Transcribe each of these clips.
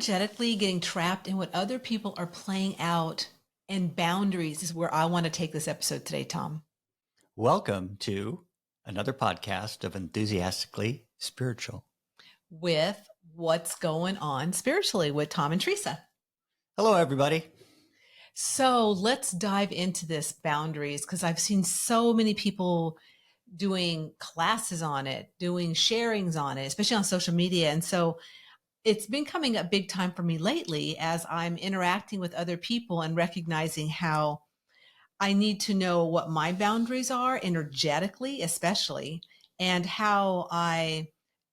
unapologetically getting trapped in what other people are playing out, and boundaries is where I want to take this episode today, Tom. Welcome to another podcast of Enthusiastically Spiritual. With what's going on spiritually with Tom and Teresa. Hello, everybody. So let's dive into this boundaries, because I've seen so many people doing classes on it, doing sharings on it, especially on social media. And so it's been coming up big time for me lately as I'm interacting with other people and recognizing how I need to know what my boundaries are energetically, especially, and how I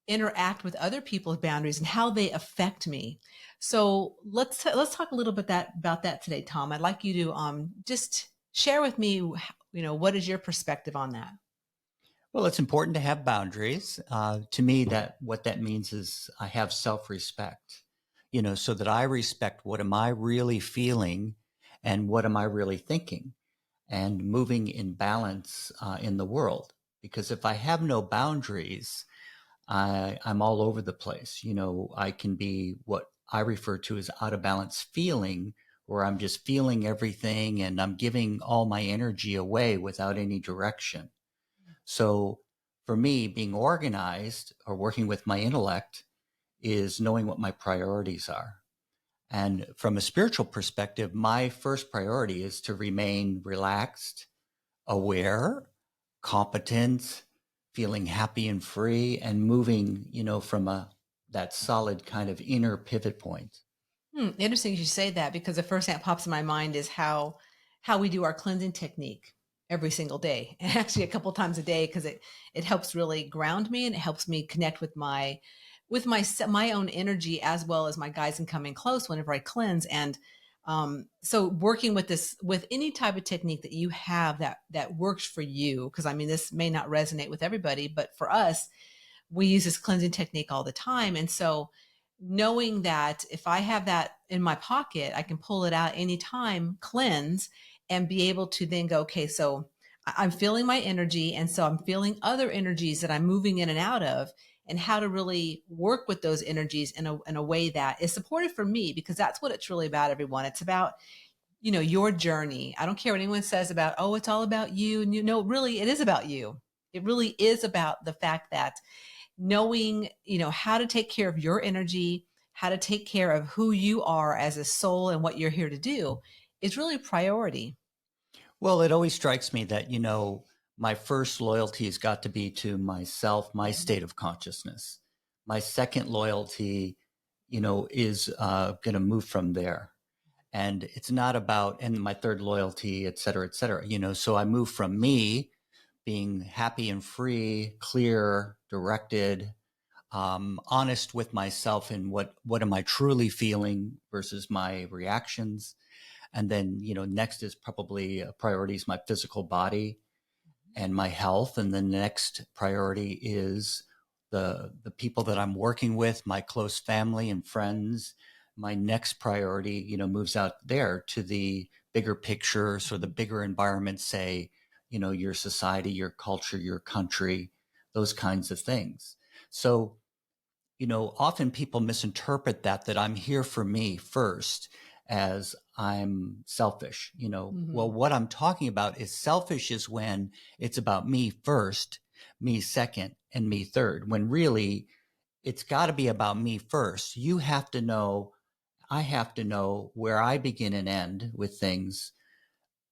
interact with other people's boundaries and how they affect me. So let's talk a little bit about that today, Tom. I'd like you to just share with me, what is your perspective on that? Well, it's important to have boundaries. To me, that what that means is I have self-respect, so that I respect what am I really feeling and what am I really thinking and moving in balance in the world. Because if I have no boundaries, I'm all over the place. I can be what I refer to as out of balance feeling, where I'm just feeling everything and I'm giving all my energy away without any direction. So for me, being organized or working with my intellect is knowing what my priorities are. And from a spiritual perspective, my first priority is to remain relaxed, aware, competent, feeling happy and free, and moving, from that solid kind of inner pivot point. Interesting you say that, because the first thing that pops in my mind is how we do our cleansing technique every single day, and actually a couple times a day, because it helps really ground me and it helps me connect with my own energy, as well as my guides and coming close whenever I cleanse. And so working with any type of technique that you have that works for you, because I mean, this may not resonate with everybody, but for us, we use this cleansing technique all the time. And so knowing that if I have that in my pocket, I can pull it out anytime, cleanse, and be able to then go, okay, so I'm feeling my energy. And so I'm feeling other energies that I'm moving in and out of, and how to really work with those energies in a way that is supportive for me, because that's what it's really about, everyone. It's about, your journey. I don't care what anyone says about, oh, it's all about you. And really, it is about you. It really is about the fact that knowing, how to take care of your energy, how to take care of who you are as a soul and what you're here to do is really a priority. Well, it always strikes me that, my first loyalty has got to be to myself, my state of consciousness. My second loyalty, is going to move from there. And it's not about, and my third loyalty, et cetera, et cetera, so I move from me being happy and free, clear, directed, honest with myself in what am I truly feeling versus my reactions. And then, next is probably priorities, my physical body and my health. And the next priority is the people that I'm working with, my close family and friends. My next priority, moves out there to the bigger picture, so the bigger environment, say, your society, your culture, your country, those kinds of things. So, often people misinterpret that I'm here for me first as I'm selfish. Well, what I'm talking about is selfish is when it's about me first, me second, and me third, when really it's got to be about me first. I have to know where I begin and end with things.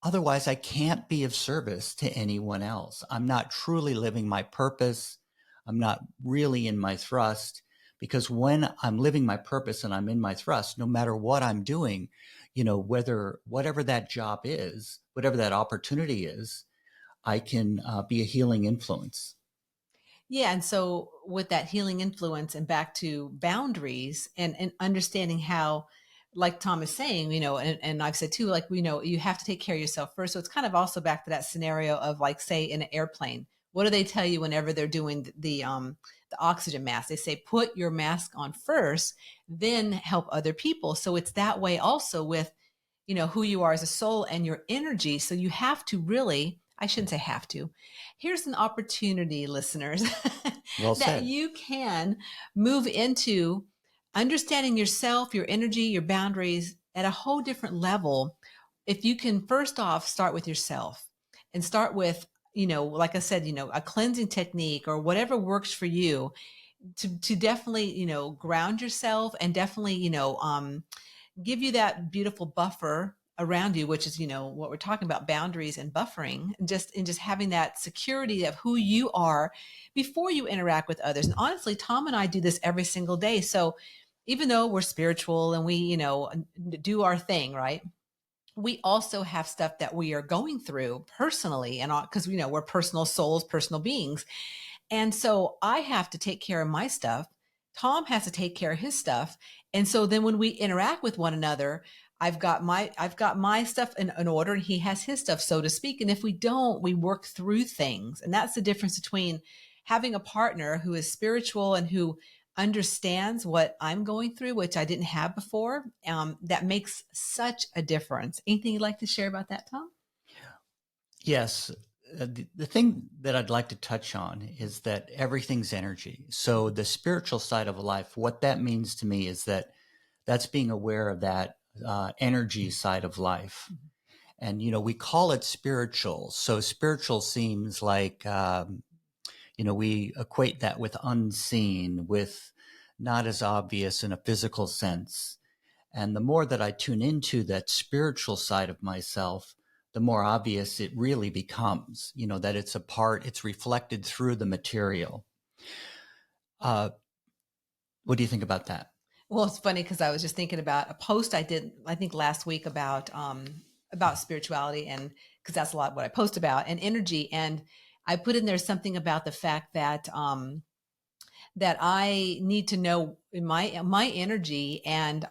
Otherwise, I can't be of service to anyone else. I'm not truly living my purpose. I'm not really in my thrust, because when I'm living my purpose and I'm in my thrust, no matter what I'm doing, whatever that job is, whatever that opportunity is, I can be a healing influence. Yeah. And so with that healing influence and back to boundaries and understanding how, like Tom is saying, and I've said too, like, you have to take care of yourself first. So it's kind of also back to that scenario of, like, say in an airplane, what do they tell you whenever they're doing the oxygen mask? They say, put your mask on first, then help other people. So it's that way also with, who you are as a soul and your energy. So you have to really, I shouldn't say have to. Here's an opportunity, listeners, Well that said. you can move into understanding yourself, your energy, your boundaries at a whole different level. If you can first off start with yourself and start with, like I said, a cleansing technique or whatever works for you to definitely, ground yourself and definitely, give you that beautiful buffer around you, which is, what we're talking about, boundaries and buffering, and just having that security of who you are before you interact with others. And honestly, Tom and I do this every single day. So even though we're spiritual and we, do our thing, right? We also have stuff that we are going through personally, and because we're personal souls, personal beings, and so I have to take care of my stuff. Tom has to take care of his stuff. And so then when we interact with one another, I've got my stuff in order and he has his stuff, so to speak. And if we don't, we work through things. And that's the difference between having a partner who is spiritual and who understands what I'm going through, which I didn't have before. That makes such a difference. Anything you'd like to share about that, Tom? Yes. The thing that I'd like to touch on is that everything's energy. So the spiritual side of life, what that means to me is that that's being aware of that energy side of life. And, we call it spiritual. So spiritual seems like, we equate that with unseen, with not as obvious in a physical sense. And the more that I tune into that spiritual side of myself, the more obvious it really becomes, that it's reflected through the material. What do you think about that? Well, it's funny because I was just thinking about a post I did, I think last week about spirituality, and because that's a lot what I post about, and energy. And I put in there something about the fact that I need to know my energy, and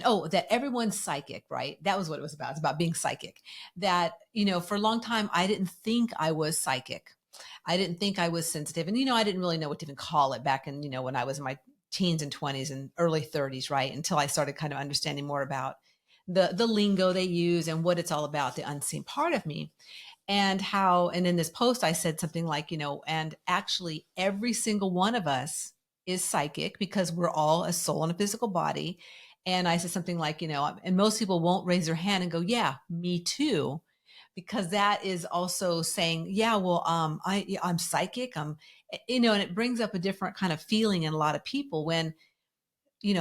oh, that everyone's psychic, right? That was what it was about. It's about being psychic. That, for a long time I didn't think I was psychic. I didn't think I was sensitive. And, I didn't really know what to even call it back in, when I was in my teens and 20s and early 30s, right? Until I started kind of understanding more about the lingo they use and what it's all about, the unseen part of me. And in this post I said something like, and actually every single one of us is psychic because we're all a soul in a physical body. And I said something like, and most people won't raise their hand and go, yeah, me too, because that is also saying, yeah, well, I'm psychic. And it brings up a different kind of feeling in a lot of people when,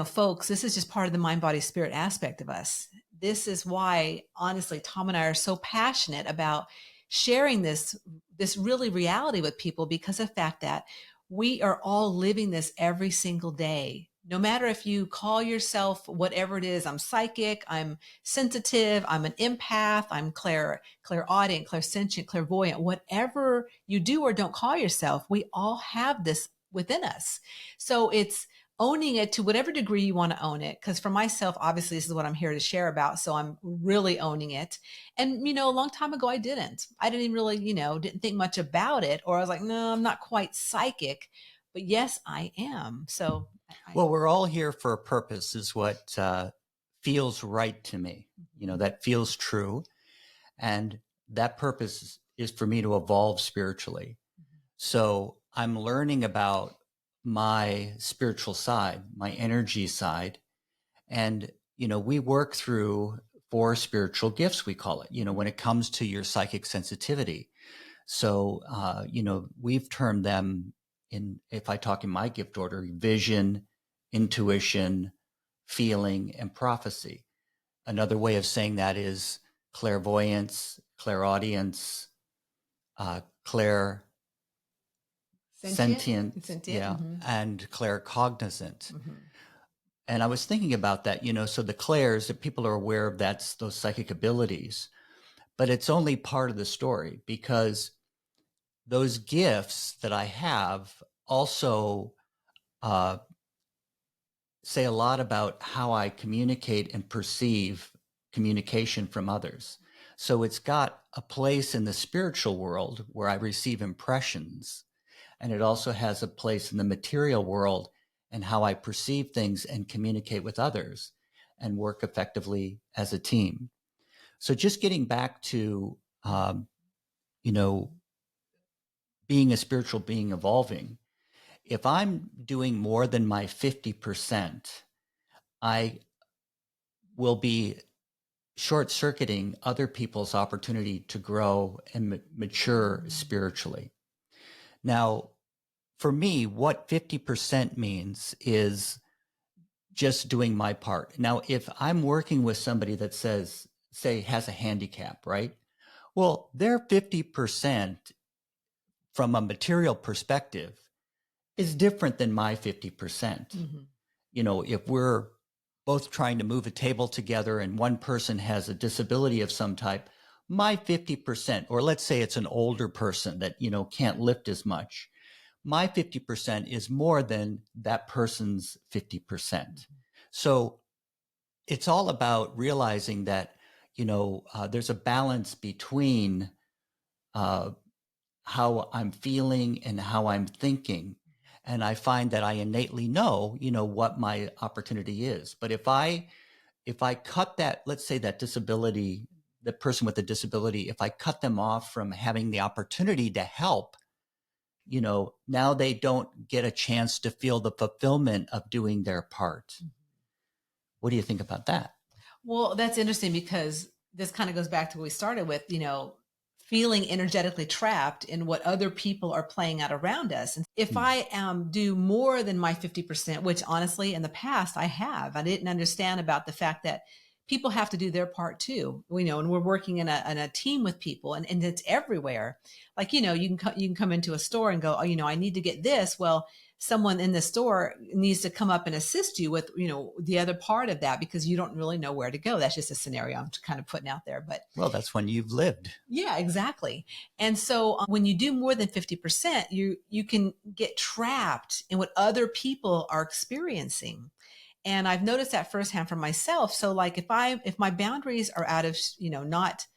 folks, this is just part of the mind, body, spirit aspect of us. This is why, honestly, Tom and I are so passionate about sharing this really reality with people, because of the fact that we are all living this every single day. No matter if you call yourself whatever it is, I'm psychic, I'm sensitive, I'm an empath, I'm clairaudient, clairsentient, clairvoyant, whatever you do or don't call yourself, we all have this within us. So it's owning it to whatever degree you want to own it. Because for myself, obviously, this is what I'm here to share about. So I'm really owning it. And, a long time ago, I didn't. I didn't even really, didn't think much about it. Or I was like, no, I'm not quite psychic. But yes, I am. So Well, we're all here for a purpose, is what feels right to me. That feels true. And that purpose is for me to evolve spiritually. So I'm learning about my spiritual side, my energy side. And, we work through 4 spiritual gifts, we call it, when it comes to your psychic sensitivity. So, we've termed them if I talk in my gift order, vision, intuition, feeling, and prophecy. Another way of saying that is clairvoyance, clairaudience, clair sentient, sentient, sentient. yeah, Mm-hmm. and claircognizant. Mm-hmm. And I was thinking about that, so the clairs that people are aware of, that's those psychic abilities, but it's only part of the story, because those gifts that I have also uh, say a lot about how I communicate and perceive communication from others. So it's got a place in the spiritual world where I receive impressions, and it also has a place in the material world and how I perceive things and communicate with others and work effectively as a team. So just getting back to, you know, being a spiritual being evolving, if I'm doing more than my 50%, I will be short circuiting other people's opportunity to grow and mature spiritually. Now, for me, what 50% means is just doing my part. Now, if I'm working with somebody that says, say, has a handicap, right? Well, their 50% from a material perspective is different than my 50%. Mm-hmm. You know, if we're both trying to move a table together and one person has a disability of some type, my 50%, or let's say it's an older person that, you know, can't lift as much, my 50% is more than that person's 50%. So it's all about realizing that, you know, there's a balance between uh, how I'm feeling and how I'm thinking. And I find that I innately know, you know, what my opportunity is. But if I cut that, let's say that disability, the person with the disability, if I cut them off from having the opportunity to help, you know, now they don't get a chance to feel the fulfillment of doing their part. What do you think about that? Well, that's interesting because this kind of goes back to what we started with, feeling energetically trapped in what other people are playing out around us. And if Hmm. I do more than my 50%, which honestly in the past I didn't understand about the fact that people have to do their part too. And we're working in a team with people and it's everywhere. Like, you can come into a store and go, oh, I need to get this. Well, someone in the store needs to come up and assist you with, the other part of that because you don't really know where to go. That's just a scenario I'm kind of putting out there. But Well, that's when you've lived. yeah, exactly. And so when you do more than 50%, you can get trapped in what other people are experiencing. And I've noticed that firsthand for myself. So like if my boundaries are out of, not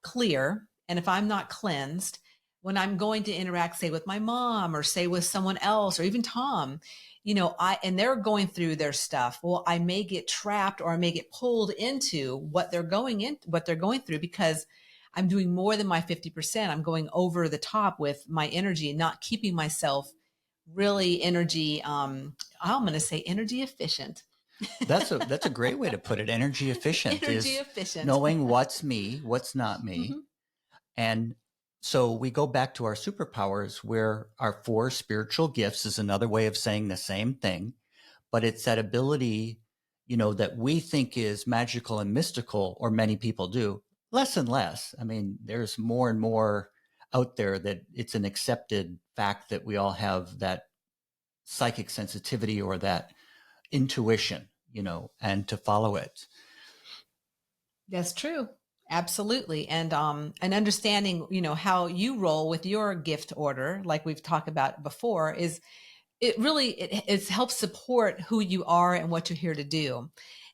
clear, and if I'm not cleansed, when I'm going to interact, say with my mom or say with someone else or even Tom, and they're going through their stuff. Well, I may get trapped or I may get pulled into what they're going through because I'm doing more than my 50%. I'm going over the top with my energy and not keeping myself really energy. I'm going to say energy efficient. That's a great way to put it. Energy efficient Energy is efficient. knowing what's me, what's not me. Mhm. And so we go back to our superpowers where our four spiritual gifts is another way of saying the same thing, but it's that ability, you know, that we think is magical and mystical, or many people do, less and less. I mean, there's more and more out there that it's an accepted fact that we all have that psychic sensitivity or that intuition, you know, and to follow it. That's true. Absolutely. And understanding, how you roll with your gift order, like we've talked about before, is it helps support who you are and what you're here to do.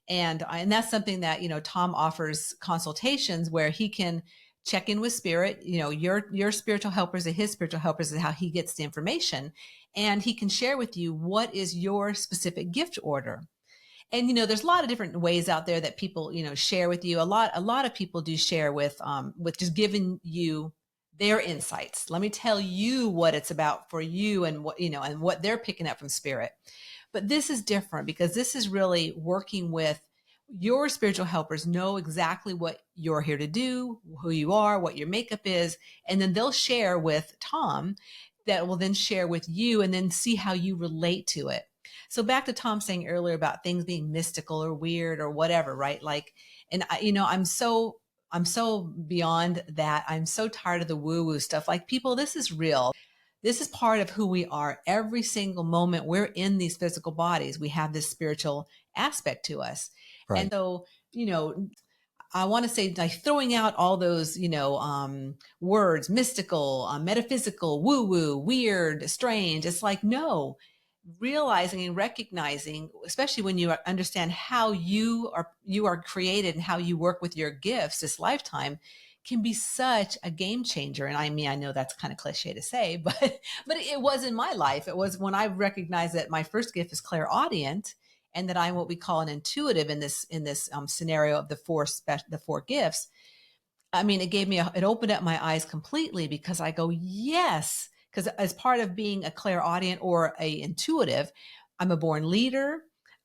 And that's something that, Tom offers consultations where he can check in with spirit, your spiritual helpers and his spiritual helpers is how he gets the information. And he can share with you what is your specific gift order. And there's a lot of different ways out there that people share with you. A lot of people do share with just giving you their insights. Let me tell you what it's about for you and what they're picking up from spirit. But this is different because this is really working with your spiritual helpers know exactly what you're here to do, who you are, what your makeup is, and then they'll share with Tom that will then share with you and then see how you relate to it. So back to Tom saying earlier about things being mystical or weird or whatever, right? Like, and I'm so beyond that. I'm so tired of the woo woo stuff. Like, people, this is real. This is part of who we are. Every single moment we're in these physical bodies, we have this spiritual aspect to us. And Right. so, I want to say, like, throwing out all those, words, mystical, metaphysical, woo woo, weird, strange. It's like, no, realizing and recognizing, especially when you understand how you are created and how you work with your gifts this lifetime, can be such a game changer. And I mean, I know that's kind of cliche to say, but it was in my life. It was when I recognized that my first gift is clairaudient, and that I'm what we call an intuitive in this scenario of the four gifts. I mean, it opened up my eyes completely because I go, yes. because as part of being a clairaudient or a intuitive, I'm a born leader.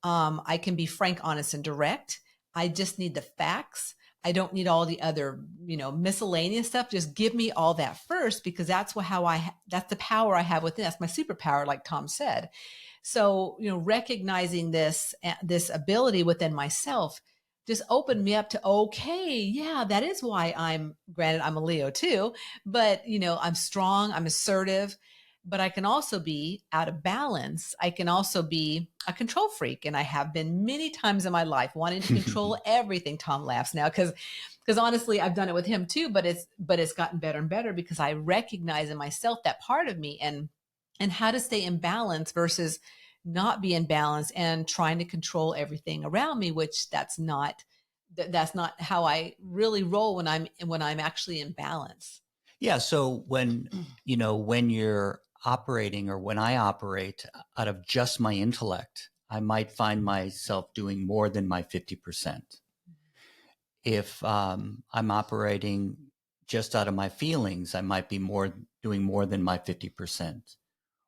I can be frank, honest, and direct. I just need the facts. I don't need all the other, miscellaneous stuff. Just give me all that first, because that's that's the power I have within. That's my superpower, like Tom said. So, recognizing this ability within myself just opened me up to, okay, yeah, that is why granted, I'm a Leo too, but I'm strong, I'm assertive, but I can also be out of balance. I can also be a control freak. And I have been many times in my life wanting to control everything. Tom laughs now because honestly, I've done it with him too, but it's gotten better and better because I recognize in myself that part of me and how to stay in balance versus not be in balance and trying to control everything around me, which that's not how I really roll when I'm actually in balance. Yeah. So when you're operating, or when I operate out of just my intellect, I might find myself doing more than my 50%. If I'm operating just out of my feelings, I might be doing more than my 50%,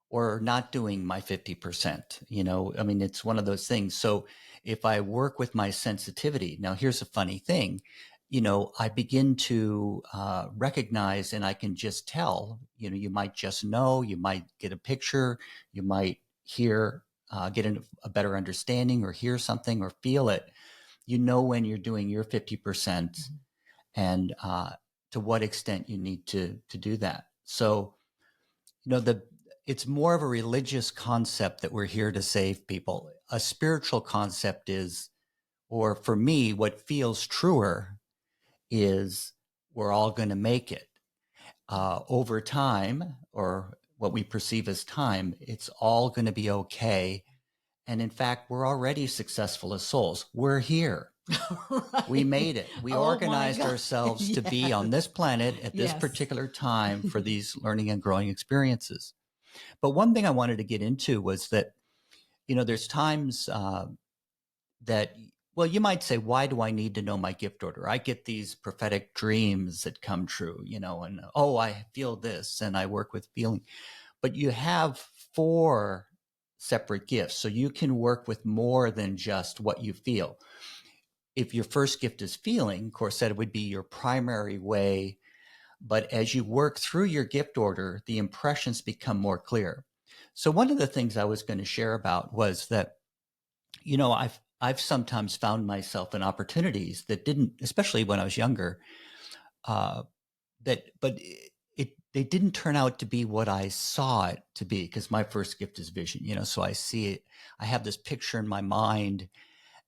or not doing my 50%. I mean, it's one of those things. So if I work with my sensitivity, now here's a funny thing, I begin to recognize, and I can just tell, you might just know, you might get a picture, you might hear, get a better understanding, or hear something or feel it. When you're doing your 50%, and to what extent you need to do that. So, it's more of a religious concept that we're here to save people. A spiritual concept is, or for me, what feels truer is, we're all going to make it. Over time, or what we perceive as time, it's all going to be okay. And in fact, we're already successful as souls. We're here. Right. We made it. We Oh my organized God. ourselves to be Yes. on this planet at this Yes. particular time for these learning and growing experiences. But one thing I wanted to get into was that, there's times that, well, you might say, why do I need to know my gift order? I get these prophetic dreams that come true, and, oh, I feel this and I work with feeling. But you have 4 separate gifts. So you can work with more than just what you feel. If your first gift is feeling, of course, that would be your primary way. But as you work through your gift order, the impressions become more clear. So one of the things I was going to share about was that, I've sometimes found myself in opportunities that didn't, especially when I was younger, but they didn't turn out to be what I saw it to be, because my first gift is vision, so I see it, I have this picture in my mind.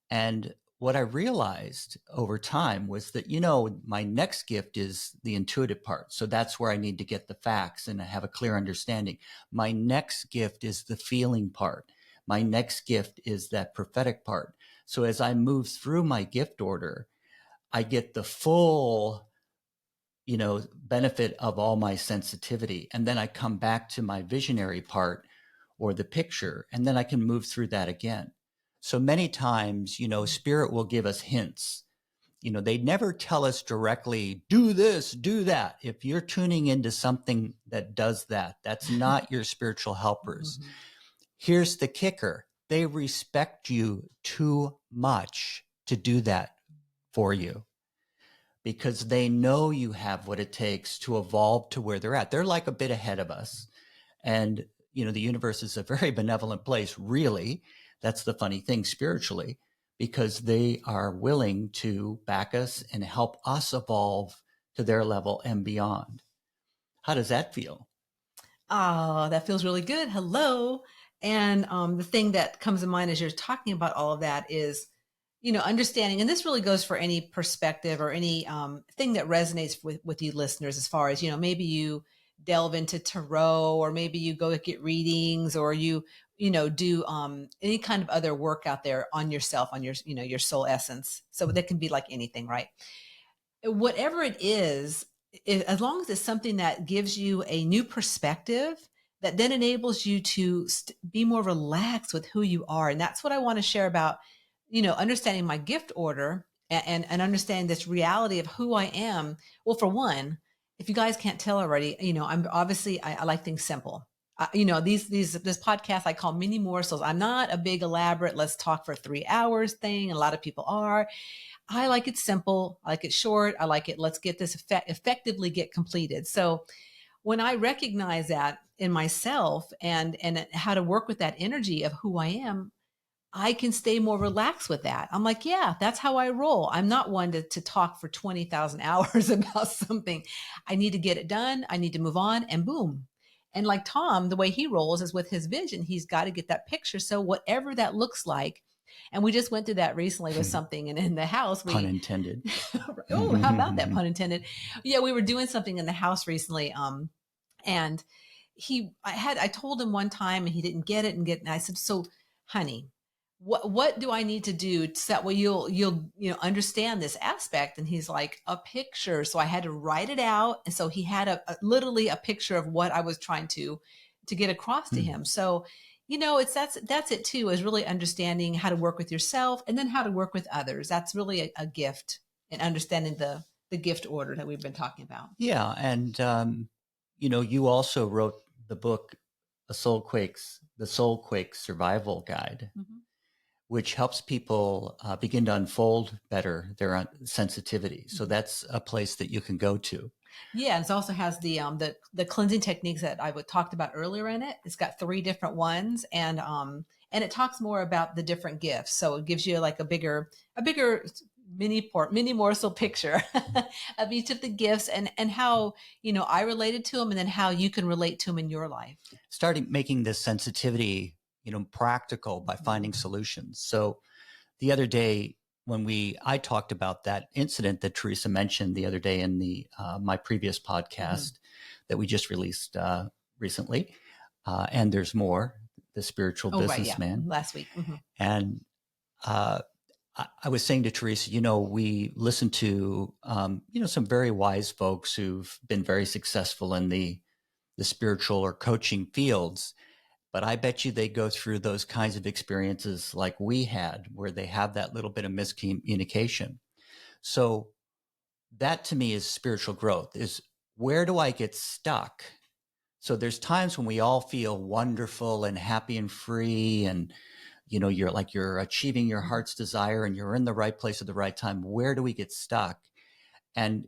And what I realized over time was that, my next gift is the intuitive part. So that's where I need to get the facts and have a clear understanding. My next gift is the feeling part. My next gift is that prophetic part. So as I move through my gift order, I get the full, benefit of all my sensitivity. And then I come back to my visionary part, or the picture, and then I can move through that again. So many times, spirit will give us hints. They never tell us directly, do this, do that. If you're tuning into something that does that, that's not your spiritual helpers. Mm-hmm. Here's the kicker. They respect you too much to do that for you, because they know you have what it takes to evolve to where they're at. They're like a bit ahead of us. And, the universe is a very benevolent place, really. That's the funny thing spiritually, because they are willing to back us and help us evolve to their level and beyond. How does that feel? Oh, that feels really good. Hello. And the thing that comes to mind as you're talking about all of that is, understanding, and this really goes for any perspective or any thing that resonates with you listeners, as far as, maybe you delve into tarot, or maybe you go get readings, or you do any kind of other work out there on yourself, on your soul essence. So that can be like anything, right? Whatever it is, as long as it's something that gives you a new perspective, that then enables you to be more relaxed with who you are. And that's what I want to share about, understanding my gift order, and understanding this reality of who I am. Well, for one, if you guys can't tell already, I'm obviously, I like things simple. This podcast I call mini morsels. I'm not a big elaborate, let's talk for 3 hours thing. A lot of people are. I like it simple. I like it short. I like it. Let's get this effectively get completed. So when I recognize that in myself and how to work with that energy of who I am, I can stay more relaxed with that. I'm like, yeah, that's how I roll. I'm not one to talk for 20,000 hours about something. I need to get it done. I need to move on and boom. And like Tom, the way he rolls is with his vision. He's got to get that picture. So whatever that looks like, and we just went through that recently with something and in the house, Pun intended. oh, how about that pun intended? Yeah, we were doing something in the house recently. And I told him one time and he didn't get it and I said, so honey, what do I need to do so that way you'll understand this aspect? And he's like, a picture. So I had to write it out. And so he had literally a picture of what I was trying to get across to him. So, that's it too, is really understanding how to work with yourself and then how to work with others. That's really a gift, and understanding the gift order that we've been talking about. Yeah. And, you also wrote the book, The Soul Quakes Survival Guide, Mm-hmm. which helps people begin to unfold better their sensitivity. So that's a place that you can go to. Yeah, and it also has the cleansing techniques that I talked about earlier in it. It's got 3 different ones, and it talks more about the different gifts. So it gives you like a bigger mini morsel picture of each of the gifts and how I related to them, and then how you can relate to them in your life. Starting making this sensitivity, practical by finding solutions. So the other day when I talked about that incident that Teresa mentioned the other day in my previous podcast that we just released recently, and there's more, The Spiritual Oh, right, yeah, Businessman. last week. And I was saying to Teresa, we listen to, some very wise folks who've been very successful in the spiritual or coaching fields. But I bet you they go through those kinds of experiences like we had, where they have that little bit of miscommunication. So that to me is spiritual growth, is where do I get stuck? So there's times when we all feel wonderful and happy and free, and you're achieving your heart's desire and you're in the right place at the right time. Where do we get stuck? And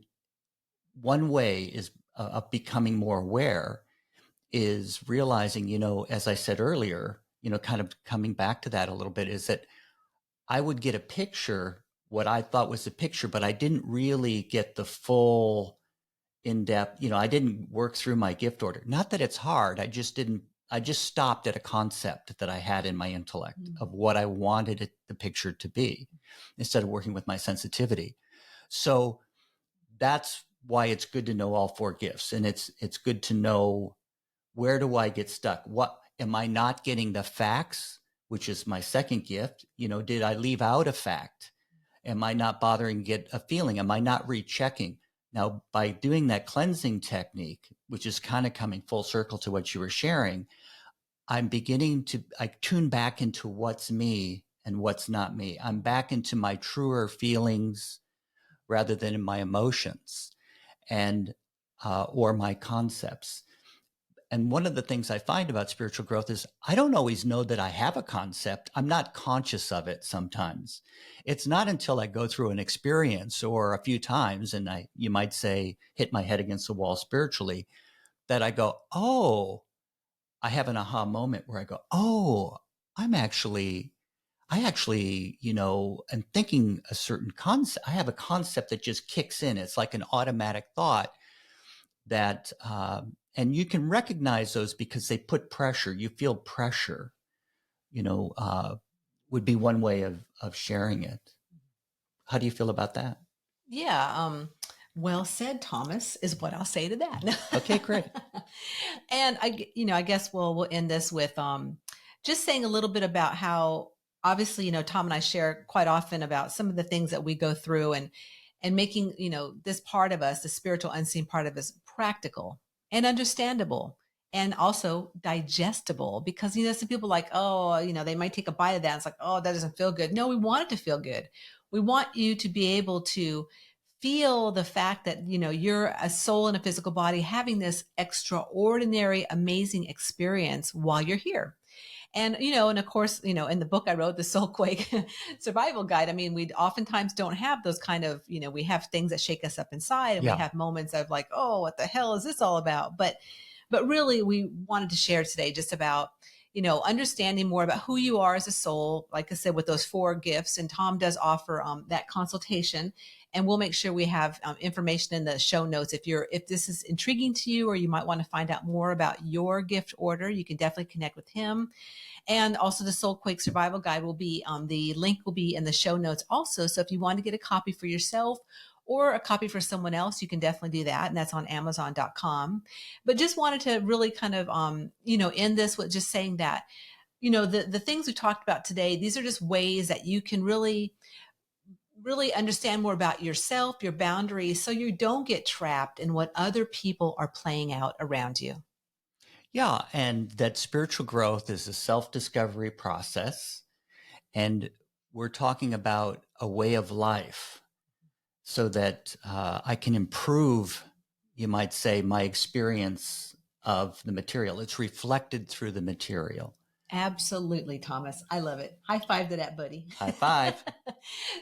one way is of becoming more aware is realizing, as I said earlier, kind of coming back to that a little bit, is that I would get a picture, what I thought was a picture, but I didn't really get the full in-depth, I didn't work through my gift order. Not that it's hard. I just stopped at a concept that I had in my intellect of what I wanted the picture to be, instead of working with my sensitivity. So that's why it's good to know all 4 gifts. And it's good to know, where do I get stuck? What am I not getting the facts, which is my second gift? Did I leave out a fact? Am I not bothering to get a feeling? Am I not rechecking? Now, by doing that cleansing technique, which is kind of coming full circle to what you were sharing, I'm beginning to tune back into what's me and what's not me. I'm back into my truer feelings rather than in my emotions and or my concepts. And one of the things I find about spiritual growth is I don't always know that I have a concept. I'm not conscious of it sometimes. It's not until I go through an experience or a few times and you might say, hit my head against the wall spiritually, that I go, oh, I have an aha moment where I go, oh, I actually, am thinking a certain concept. I have a concept that just kicks in. It's like an automatic thought that, and you can recognize those because they put pressure. You feel pressure, would be one way of sharing it. How do you feel about that? Yeah. Well said, Thomas, is what I'll say to that. Okay, great. And I guess we'll end this with just saying a little bit about how, obviously, Tom and I share quite often about some of the things that we go through, and making, this part of us, the spiritual unseen part of us, practical and understandable and also digestible. Because, some people like, oh, they might take a bite of that. And it's like, oh, that doesn't feel good. No, we want it to feel good. We want you to be able to feel the fact that, you're a soul in a physical body having this extraordinary, amazing experience while you're here. And, and of course, in the book I wrote, the Soulquake Survival Guide, I mean, we oftentimes don't have those kind of, we have things that shake us up inside, and we Yeah. have moments of like, oh, what the hell is this all about? But really, we wanted to share today just about, understanding more about who you are as a soul, like I said, with those 4 gifts. And Tom does offer that consultation, and we'll make sure we have information in the show notes. If this is intriguing to you, or you might want to find out more about your gift order, you can definitely connect with him. And also the Soulquake Survival Guide will be the link will be in the show notes also. So if you want to get a copy for yourself or a copy for someone else, you can definitely do that. And that's on Amazon.com. But just wanted to really kind of, end this with just saying that, the things we talked about today, these are just ways that you can really, really understand more about yourself, your boundaries, so you don't get trapped in what other people are playing out around you. Yeah. And that spiritual growth is a self-discovery process. And we're talking about a way of life so that I can improve, you might say, my experience of the material. It's reflected through the material. Absolutely, Thomas. I love it. High five to that, buddy. High five.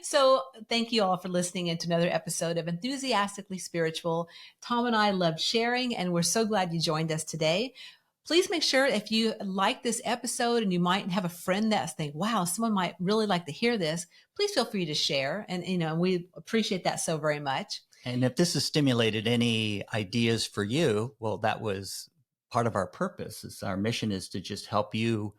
So, thank you all for listening into another episode of Enthusiastically Spiritual. Tom and I loved sharing, and we're so glad you joined us today. Please make sure, if you like this episode and you might have a friend that's think, wow, someone might really like to hear this, please feel free to share. And, we appreciate that so very much. And if this has stimulated any ideas for you, well, that was part of our purpose. Our mission is to just help you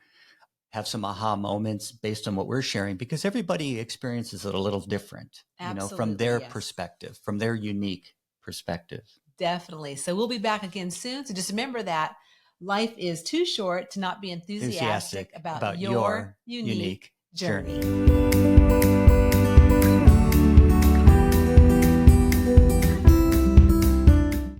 have some aha moments based on what we're sharing, because everybody experiences it a little different, from their perspective, from their unique perspective. Definitely. So we'll be back again soon. So just remember that life is too short to not be enthusiastic about your unique journey.